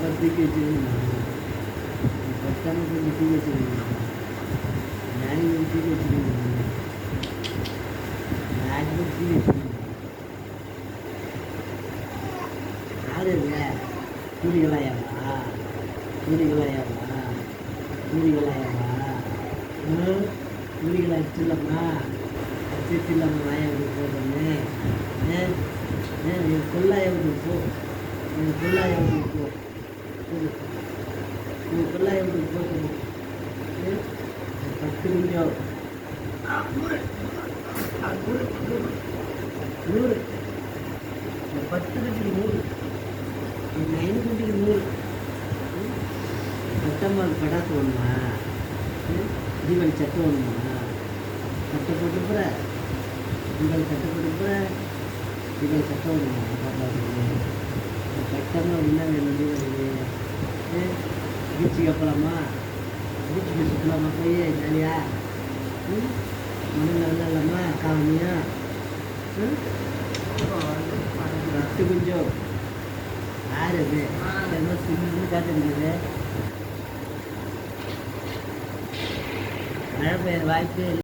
தூக்கி வச்சுருக்கேன். பத்தாம கொஞ்சம் தூக்கி வச்சுருக்கேன். மேலே தூக்கி வச்சுருக்கேன். மேலே தூக்கி வச்சுருக்கேன். யாரு கூலிகளாயாவா? கூலிகளாயாவா? கூலிகளாயாவா? கூலிகளை அடிச்சிடலாமா? அடிச்சிடலாமா? வாயா வீட்டுக்கு போகிறோன்னு நீ கொள்ளாய வீட்டுக்கு போ. நீ கொள்ளாய வீட்டுக்கு போ. நீ கொள்ளாய வீட்டுக்கு போகணும். 10 நிமிஷம் 100 10 குட்டிக்கு 100 9 குட்டிக்கு 100 பட்டம்மாள் படாத்து வேணுமா? தீபாவளி சட்டை வேணுமா? சட்டை போட்டு போகிற தீபாவளி சட்டை போட்டு போகிற தீபாவளி சட்டை வேணுமா? பாப்பாவுக்கு கட்டமாக என்ன வேணும்? தீபாவளி பீச்சுக்கு போகலாமா? பீச்சுக்கு சுற்றலாமா? போய் ஜாலியா மண்ணில் விளாட்லாமா? காவனியா 10 கொஞ்சம் யார் அது என்ன சின்ன காட்டுறது? மழை பெய்ய வாய்ப்பே இல்லை.